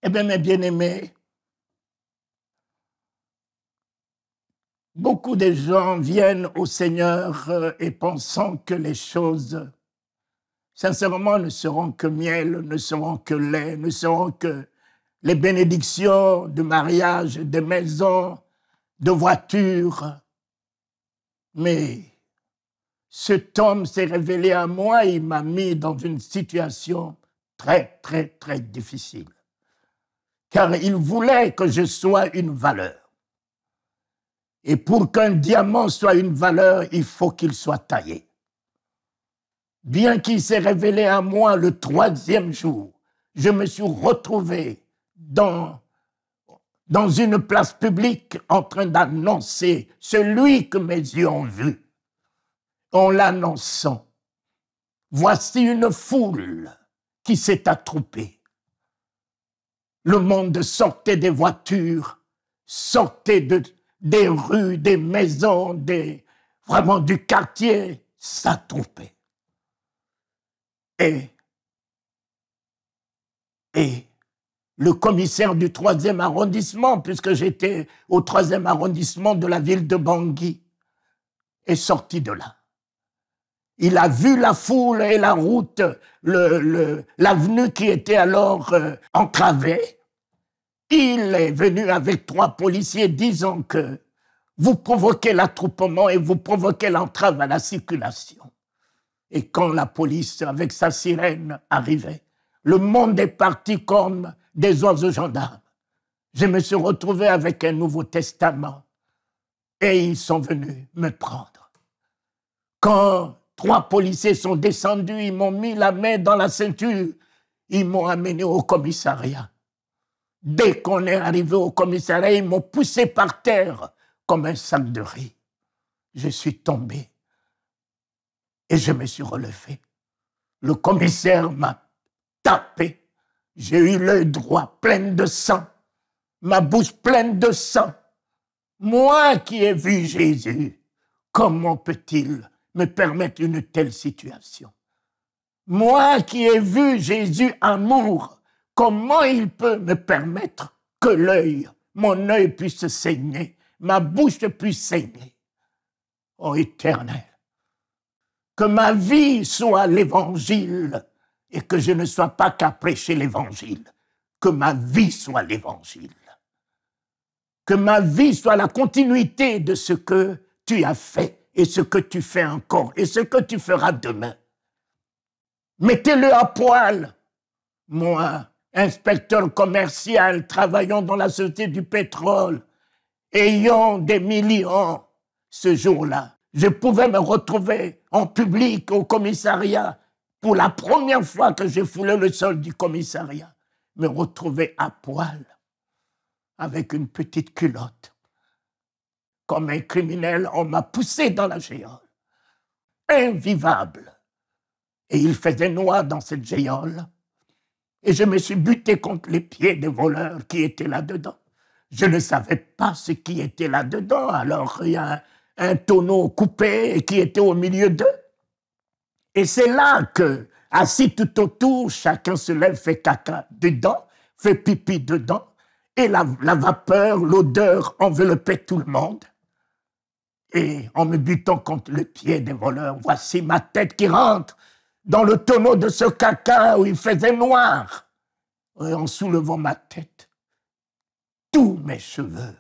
Eh bien, mes bien-aimés, beaucoup de gens viennent au Seigneur et pensant que les choses, sincèrement, ne seront que miel, ne seront que lait, ne seront que les bénédictions de mariage, de maisons, de voitures. Mais cet homme s'est révélé à moi, il m'a mis dans une situation très, très, très difficile. Car il voulait que je sois une valeur. Et pour qu'un diamant soit une valeur, il faut qu'il soit taillé. Bien qu'il s'est révélé à moi le 3e jour, je me suis retrouvé dans une place publique en train d'annoncer celui que mes yeux ont vu. En l'annonçant, voici une foule qui s'est attroupée. Le monde sortait des voitures, sortait des rues, des maisons, vraiment du quartier, s'attroupait. Et le commissaire du 3e arrondissement, puisque j'étais au 3e arrondissement de la ville de Bangui, est sorti de là. Il a vu la foule et la route, l'avenue qui était alors entravée. Il est venu avec 3 policiers disant que vous provoquez l'attroupement et vous provoquez l'entrave à la circulation. Et quand la police, avec sa sirène, arrivait, le monde est parti comme des oiseaux gendarmes. Je me suis retrouvé avec un Nouveau Testament et ils sont venus me prendre. Quand 3 policiers sont descendus, ils m'ont mis la main dans la ceinture, ils m'ont amené au commissariat. Dès qu'on est arrivé au commissariat, ils m'ont poussé par terre comme un sac de riz. Je suis tombé et je me suis relevé. Le commissaire m'a tapé. J'ai eu l'œil droit plein de sang, ma bouche pleine de sang. Moi qui ai vu Jésus, comment peut-il me permettre une telle situation? Moi qui ai vu Jésus amour, comment il peut me permettre que mon œil puisse saigner, ma bouche puisse saigner? Ô Éternel, que ma vie soit l'évangile et que je ne sois pas qu'à prêcher l'évangile. Que ma vie soit l'évangile. Que ma vie soit la continuité de ce que tu as fait et ce que tu fais encore et ce que tu feras demain. Mettez-le à poil. Moi, inspecteur commercial, travaillant dans la société du pétrole, ayant des millions, ce jour-là, je pouvais me retrouver en public au commissariat pour la première fois que j'ai foulé le sol du commissariat, me retrouver à poil avec une petite culotte. Comme un criminel, on m'a poussé dans la géole. Invivable. Et il faisait noir dans cette géole. Et je me suis buté contre les pieds des voleurs qui étaient là-dedans. Je ne savais pas ce qui était là-dedans. Alors il y a un tonneau coupé qui était au milieu d'eux. Et c'est là que, assis tout autour, chacun se lève, fait caca dedans, fait pipi dedans. Et la vapeur, l'odeur enveloppait tout le monde. Et en me butant contre le pied des voleurs, voici ma tête qui rentre dans le tonneau de ce caca où il faisait noir. Et en soulevant ma tête, tous mes cheveux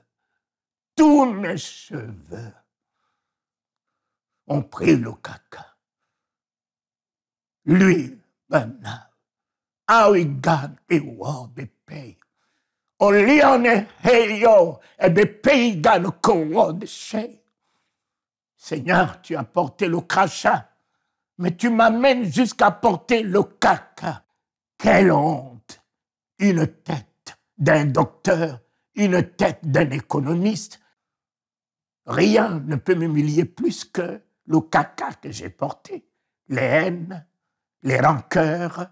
ont pris le caca. L'huile, maintenant, awigan et wabe pay. On liane heyo et be paygan kowo de chez. Seigneur, tu as porté le crachat, mais tu m'amènes jusqu'à porter le caca. Quelle honte! Une tête d'un docteur, une tête d'un économiste. Rien ne peut m'humilier plus que le caca que j'ai porté. Les haines, les rancœurs,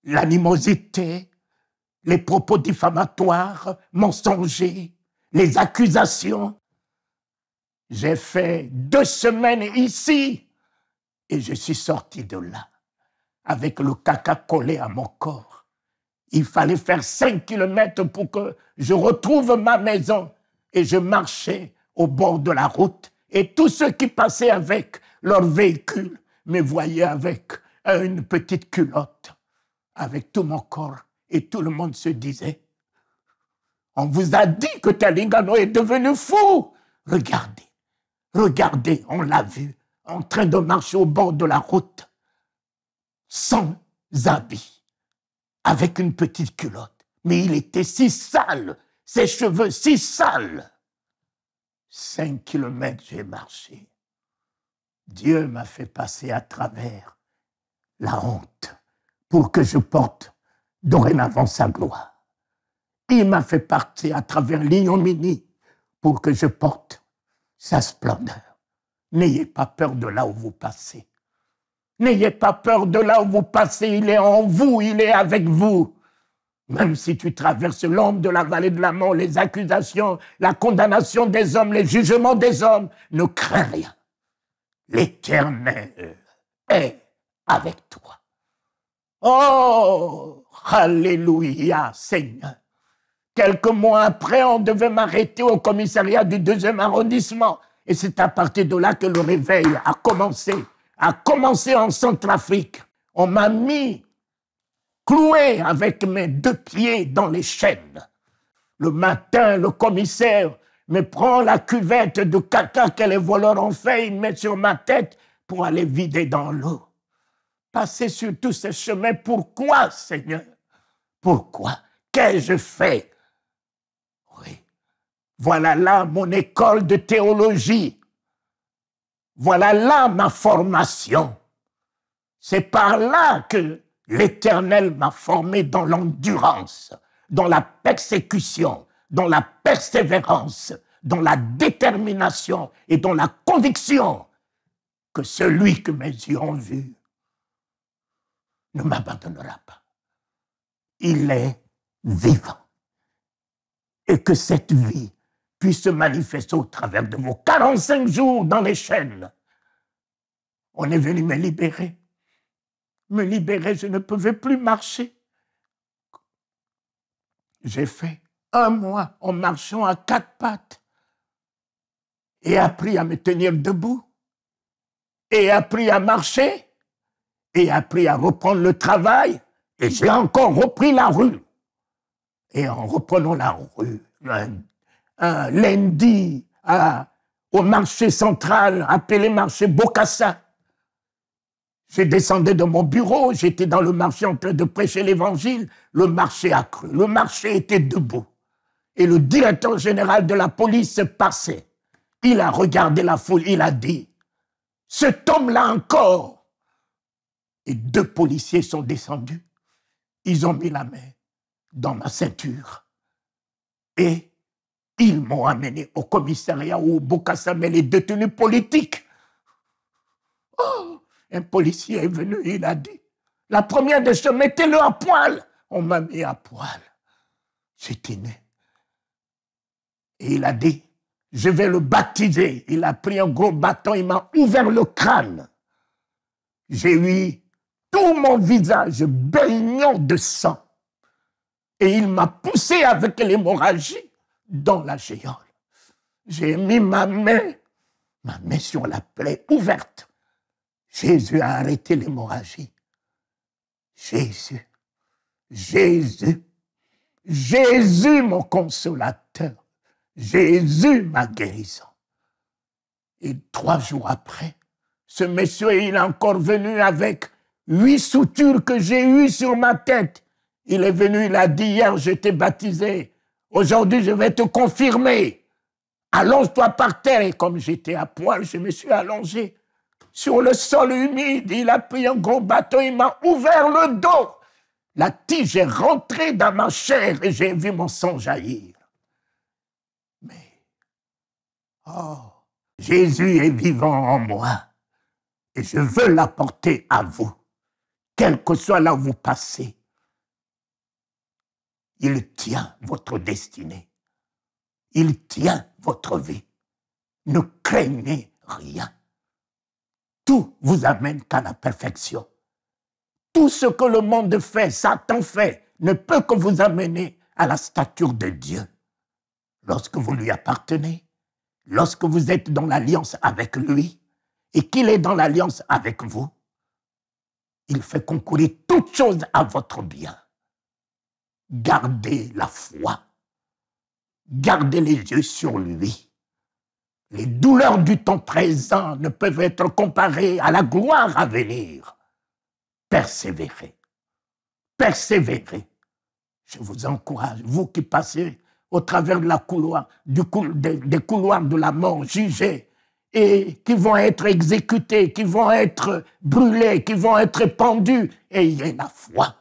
l'animosité, les propos diffamatoires, mensongers, les accusations. J'ai fait 2 semaines ici et je suis sorti de là avec le caca collé à mon corps. Il fallait faire 5 kilomètres pour que je retrouve ma maison. Et je marchais au bord de la route. Et tous ceux qui passaient avec leur véhicule me voyaient avec une petite culotte, avec tout mon corps. Et tout le monde se disait, on vous a dit que Talingano est devenu fou. Regardez, regardez, on l'a vu, en train de marcher au bord de la route, sans habits, avec une petite culotte. Mais il était si sale, ses cheveux si sales. 5 kilomètres j'ai marché. Dieu m'a fait passer à travers la honte pour que je porte dorénavant sa gloire. Il m'a fait passer à travers l'ignominie pour que je porte sa splendeur. N'ayez pas peur de là où vous passez. N'ayez pas peur de là où vous passez. Il est en vous, il est avec vous. Même si tu traverses l'ombre de la vallée de la mort, les accusations, la condamnation des hommes, les jugements des hommes, ne crains rien. L'Éternel est avec toi. Oh, alléluia, Seigneur. Quelques mois après, on devait m'arrêter au commissariat du 2e arrondissement. Et c'est à partir de là que le réveil a commencé en Centrafrique. On m'a mis cloué avec mes 2 pieds dans les chaînes. Le matin, le commissaire me prend la cuvette de caca que les voleurs ont fait, il met sur ma tête pour aller vider dans l'eau. Passer sur tous ces chemins, pourquoi, Seigneur? Pourquoi? Qu'ai-je fait? Oui. Voilà là mon école de théologie. Voilà là ma formation. C'est par là que l'Éternel m'a formé dans l'endurance, dans la persécution, dans la persévérance, dans la détermination et dans la conviction que celui que mes yeux ont vu ne m'abandonnera pas. Il est vivant. Et que cette vie puisse se manifester au travers de vos 45 jours dans les chaînes. On est venu me libérer. Me libérer, je ne pouvais plus marcher. J'ai fait 1 mois en marchant à 4 pattes et appris à me tenir debout et appris à marcher et appris à reprendre le travail et j'ai encore repris la rue. Et en reprenant la rue, un lundi au marché central appelé marché Bokassa, je descendais de mon bureau, j'étais dans le marché en train de prêcher l'évangile, le marché a cru, le marché était debout. Et le directeur général de la police passait. Il a regardé la foule, il a dit, cet homme-là encore. Et 2 policiers sont descendus, ils ont mis la main dans ma ceinture et ils m'ont amené au commissariat où Bokassa met les détenus politiques. Oh, un policier est venu, il a dit, la première des choses, mettez-le à poil. On m'a mis à poil. J'étais nu. Et il a dit, je vais le baptiser. Il a pris un gros bâton, il m'a ouvert le crâne. J'ai eu tout mon visage baignant de sang. Et il m'a poussé avec l'hémorragie dans la géole. J'ai mis ma main sur la plaie ouverte. Jésus a arrêté l'hémorragie. Jésus, Jésus, Jésus mon consolateur, Jésus ma guérison. Et 3 jours après, ce monsieur, il est encore venu avec 8 soutures que j'ai eues sur ma tête. Il est venu, il a dit, hier, je t'ai baptisé. Aujourd'hui, je vais te confirmer. Allonge-toi par terre. Et comme j'étais à poil, je me suis allongé sur le sol humide. Il a pris un gros bâton, il m'a ouvert le dos. La tige est rentrée dans ma chair et j'ai vu mon sang jaillir. Mais, oh, Jésus est vivant en moi et je veux l'apporter à vous, quel que soit là où vous passez. Il tient votre destinée. Il tient votre vie. Ne craignez rien. Tout vous amène qu'à la perfection. Tout ce que le monde fait, Satan fait, ne peut que vous amener à la stature de Dieu. Lorsque vous lui appartenez, lorsque vous êtes dans l'alliance avec lui et qu'il est dans l'alliance avec vous, il fait concourir toutes choses à votre bien. Gardez la foi. Gardez les yeux sur lui. Les douleurs du temps présent ne peuvent être comparées à la gloire à venir. Persévérez. Persévérez. Je vous encourage, vous qui passez au travers de la couloir, des couloirs de la mort, jugés, et qui vont être exécutés, qui vont être brûlés, qui vont être pendus, ayez la foi.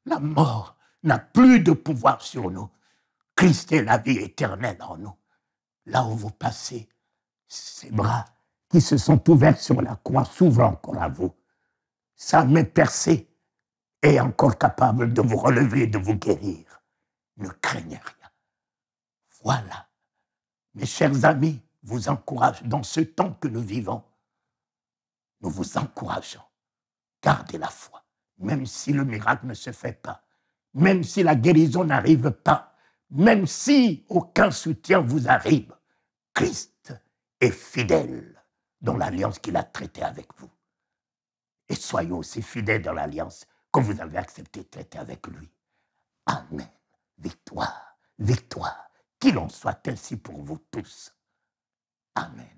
La mort n'a plus de pouvoir sur nous. Christ est la vie éternelle en nous. Là où vous passez, ses bras qui se sont ouverts sur la croix s'ouvrent encore à vous. Sa main percée est encore capable de vous relever et de vous guérir. Ne craignez rien. Voilà. Mes chers amis, vous encourage dans ce temps que nous vivons. Nous vous encourageons. Gardez la foi. Même si le miracle ne se fait pas, même si la guérison n'arrive pas, même si aucun soutien vous arrive, Christ est fidèle dans l'alliance qu'il a traitée avec vous. Et soyez aussi fidèles dans l'alliance que vous avez accepté de traiter avec lui. Amen. Victoire, victoire. Qu'il en soit ainsi pour vous tous. Amen.